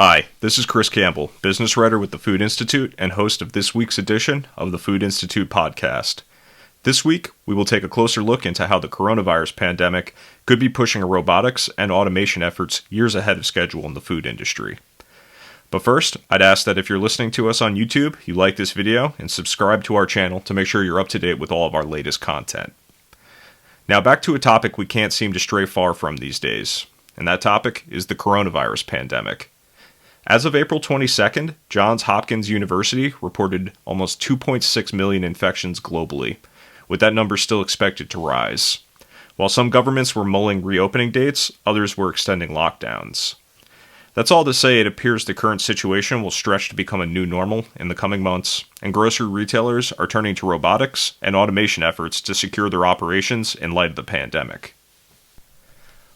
Hi, this is Chris Campbell, business writer with the Food Institute and host of this week's edition of the Food Institute podcast. This week, we will take a closer look into how the coronavirus pandemic could be pushing robotics and automation efforts years ahead of schedule in the food industry. But first, I'd ask that if you're listening to us on YouTube, you like this video and subscribe to our channel to make sure you're up to date with all of our latest content. Now back to a topic we can't seem to stray far from these days, and that topic is the coronavirus pandemic. As of April 22nd, Johns Hopkins University reported almost 2.6 million infections globally, with that number still expected to rise. While some governments were mulling reopening dates, others were extending lockdowns. That's all to say it appears the current situation will stretch to become a new normal in the coming months, and grocery retailers are turning to robotics and automation efforts to secure their operations in light of the pandemic.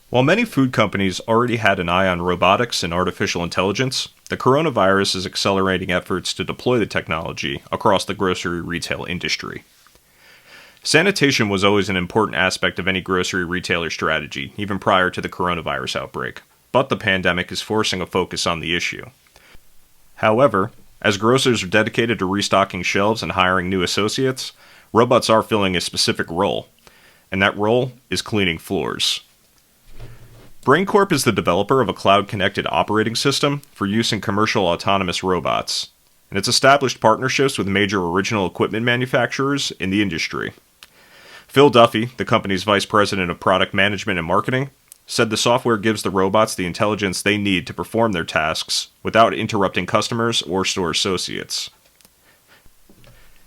While many food companies already had an eye on robotics and artificial intelligence, the coronavirus is accelerating efforts to deploy the technology across the grocery retail industry. Sanitation was always an important aspect of any grocery retailer strategy, even prior to the coronavirus outbreak, but the pandemic is forcing a focus on the issue. However, as grocers are dedicated to restocking shelves and hiring new associates, robots are filling a specific role, and that role is cleaning floors. BrainCorp is the developer of a cloud-connected operating system for use in commercial autonomous robots, and it's established partnerships with major original equipment manufacturers in the industry. Phil Duffy, the company's vice president of product management and marketing, said the software gives the robots the intelligence they need to perform their tasks without interrupting customers or store associates.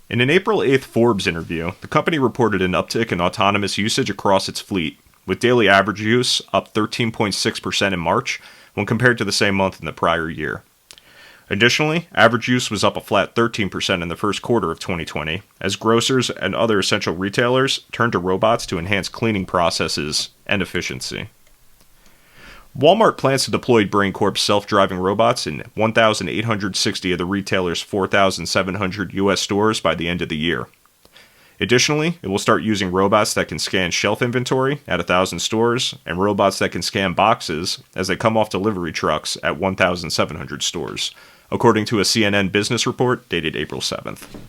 In an April 8th Forbes interview, the company reported an uptick in autonomous usage across its fleet, with daily average use up 13.6% in March when compared to the same month in the prior year. Additionally, average use was up a flat 13% in the first quarter of 2020, as grocers and other essential retailers turned to robots to enhance cleaning processes and efficiency. Walmart plans to deploy BrainCorp's self-driving robots in 1,860 of the retailer's 4,700 U.S. stores by the end of the year. Additionally, it will start using robots that can scan shelf inventory at 1,000 stores and robots that can scan boxes as they come off delivery trucks at 1,700 stores, according to a CNN business report dated April 7th.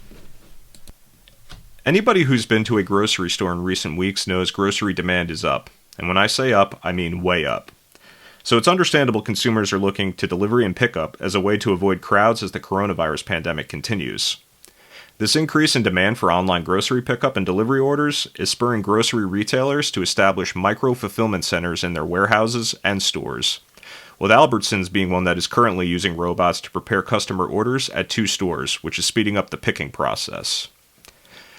Anybody who's been to a grocery store in recent weeks knows grocery demand is up, and when I say up, I mean way up. So it's understandable consumers are looking to delivery and pickup as a way to avoid crowds as the coronavirus pandemic continues. This increase in demand for online grocery pickup and delivery orders is spurring grocery retailers to establish micro-fulfillment centers in their warehouses and stores, with Albertsons being one that is currently using robots to prepare customer orders at 2 stores, which is speeding up the picking process.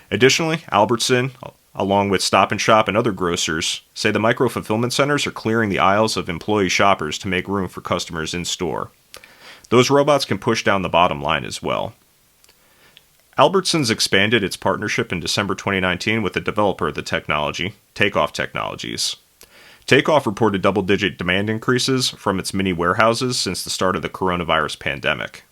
Additionally, Albertsons, along with Stop & Shop and other grocers, say the micro-fulfillment centers are clearing the aisles of employee shoppers to make room for customers in store. Those robots can push down the bottom line as well. Albertsons expanded its partnership in December 2019 with the developer of the technology, Takeoff Technologies. Takeoff reported double-digit demand increases from its mini warehouses since the start of the coronavirus pandemic.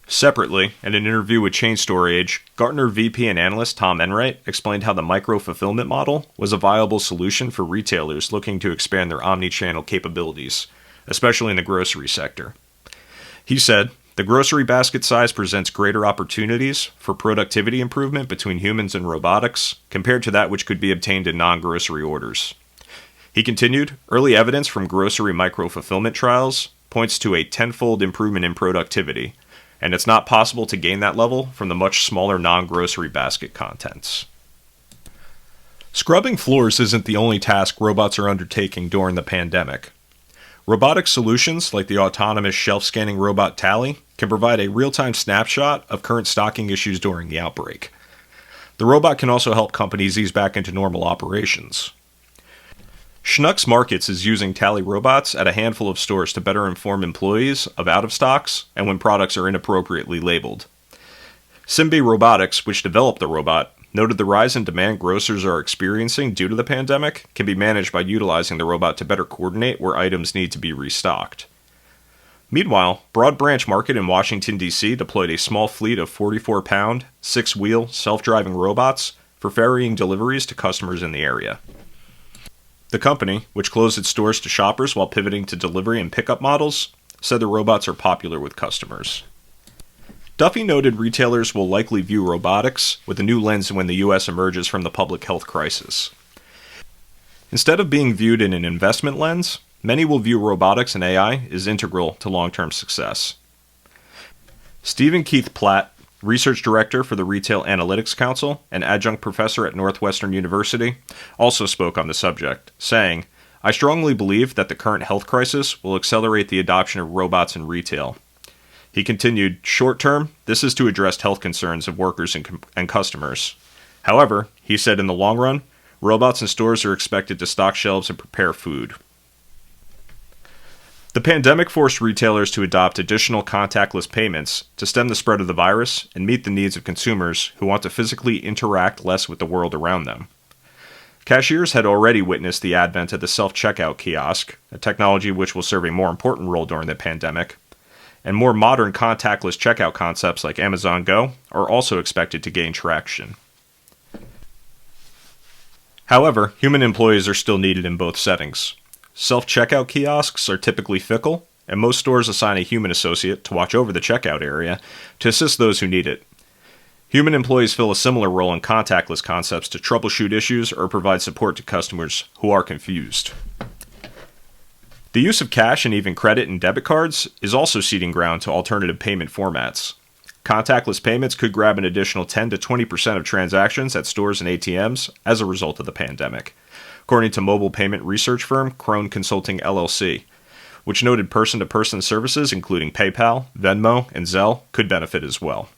Separately, in an interview with Chain Store Age, Gartner VP and analyst Tom Enright explained how the micro-fulfillment model was a viable solution for retailers looking to expand their omni-channel capabilities, especially in the grocery sector. He said, "The grocery basket size presents greater opportunities for productivity improvement between humans and robotics compared to that which could be obtained in non-grocery orders." He continued, "Early evidence from grocery micro-fulfillment trials points to a tenfold improvement in productivity, and it's not possible to gain that level from the much smaller non-grocery basket contents." Scrubbing floors isn't the only task robots are undertaking during the pandemic. Robotic solutions like the autonomous shelf-scanning robot Tally can provide a real-time snapshot of current stocking issues during the outbreak. The robot can also help companies ease back into normal operations. Schnucks Markets is using Tally robots at a handful of stores to better inform employees of out-of-stocks and when products are inappropriately labeled. Simbe Robotics, which developed the robot, noted the rise in demand grocers are experiencing due to the pandemic can be managed by utilizing the robot to better coordinate where items need to be restocked. Meanwhile, Broad Branch Market in Washington, D.C. deployed a small fleet of 44-pound, 6-wheel, self-driving robots for ferrying deliveries to customers in the area. The company, which closed its stores to shoppers while pivoting to delivery and pickup models, said the robots are popular with customers. Duffy noted retailers will likely view robotics with a new lens when the U.S. emerges from the public health crisis. Instead of being viewed in an investment lens, many will view robotics and AI as integral to long-term success. Stephen Keith Platt, Research Director for the Retail Analytics Council and adjunct professor at Northwestern University, also spoke on the subject, saying, "I strongly believe that the current health crisis will accelerate the adoption of robots in retail." He continued, "Short term, this is to address health concerns of workers and customers. However," he said, "in the long run, robots in stores are expected to stock shelves and prepare food." The pandemic forced retailers to adopt additional contactless payments to stem the spread of the virus and meet the needs of consumers who want to physically interact less with the world around them. Cashiers had already witnessed the advent of the self-checkout kiosk, a technology which will serve a more important role during the pandemic, and more modern contactless checkout concepts like Amazon Go are also expected to gain traction. However, human employees are still needed in both settings. Self-checkout kiosks are typically fickle, and most stores assign a human associate to watch over the checkout area to assist those who need it. Human employees fill a similar role in contactless concepts to troubleshoot issues or provide support to customers who are confused. The use of cash and even credit and debit cards is also ceding ground to alternative payment formats. Contactless payments could grab an additional 10 to 20% of transactions at stores and ATMs as a result of the pandemic, according to mobile payment research firm Crone Consulting LLC, which noted person-to-person services including PayPal, Venmo, and Zelle could benefit as well.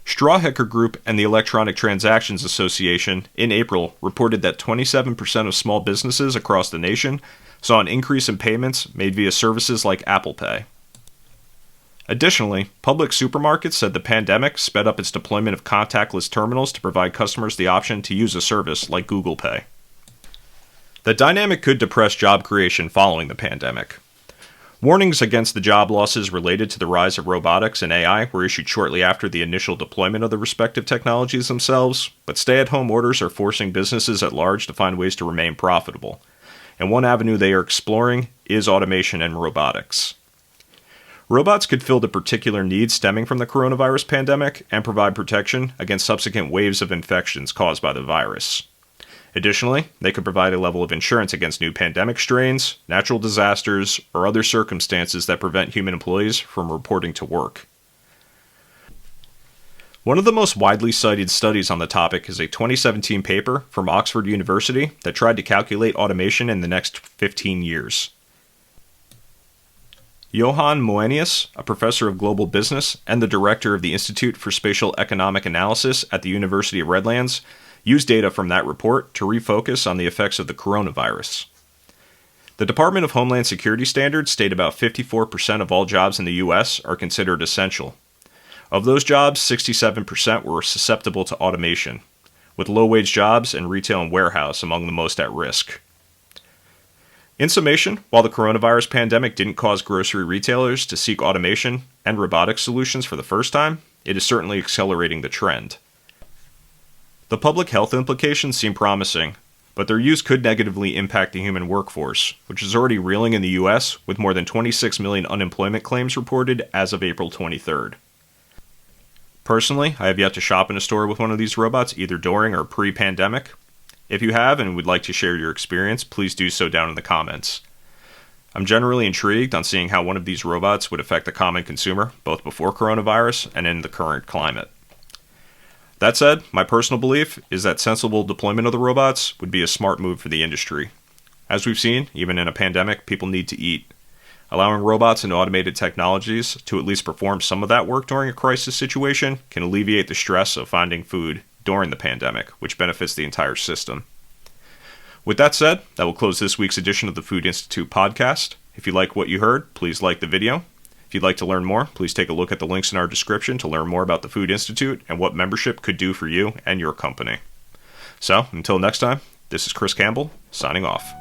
Strawhecker Group and the Electronic Transactions Association in April reported that 27% of small businesses across the nation saw an increase in payments made via services like Apple Pay. Additionally, Publix supermarkets said the pandemic sped up its deployment of contactless terminals to provide customers the option to use a service like Google Pay. The dynamic could depress job creation following the pandemic. Warnings against the job losses related to the rise of robotics and AI were issued shortly after the initial deployment of the respective technologies themselves, but stay-at-home orders are forcing businesses at large to find ways to remain profitable, and one avenue they are exploring is automation and robotics. Robots could fill the particular needs stemming from the coronavirus pandemic and provide protection against subsequent waves of infections caused by the virus. Additionally, they could provide a level of insurance against new pandemic strains, natural disasters, or other circumstances that prevent human employees from reporting to work. One of the most widely cited studies on the topic is a 2017 paper from Oxford University that tried to calculate automation in the next 15 years. Johan Moenius, a professor of global business and the director of the Institute for Spatial Economic Analysis at the University of Redlands, used data from that report to refocus on the effects of the coronavirus. The Department of Homeland Security standards state about 54% of all jobs in the U.S. are considered essential. Of those jobs, 67% were susceptible to automation, with low-wage jobs and retail and warehouse among the most at risk. In summation, while the coronavirus pandemic didn't cause grocery retailers to seek automation and robotics solutions for the first time, it is certainly accelerating the trend. The public health implications seem promising, but their use could negatively impact the human workforce, which is already reeling in the U.S. with more than 26 million unemployment claims reported as of April 23rd. Personally, I have yet to shop in a store with one of these robots either during or pre-pandemic. If you have and would like to share your experience, please do so down in the comments. I'm generally intrigued on seeing how one of these robots would affect the common consumer, both before coronavirus and in the current climate. That said, my personal belief is that sensible deployment of the robots would be a smart move for the industry. As we've seen, even in a pandemic, people need to eat. Allowing robots and automated technologies to at least perform some of that work during a crisis situation can alleviate the stress of finding food during the pandemic, which benefits the entire system. With that said, that will close this week's edition of the Food Institute podcast. If you like what you heard, please like the video. If you'd like to learn more, please take a look at the links in our description to learn more about the Food Institute and what membership could do for you and your company. So, until next time, this is Chris Campbell, signing off.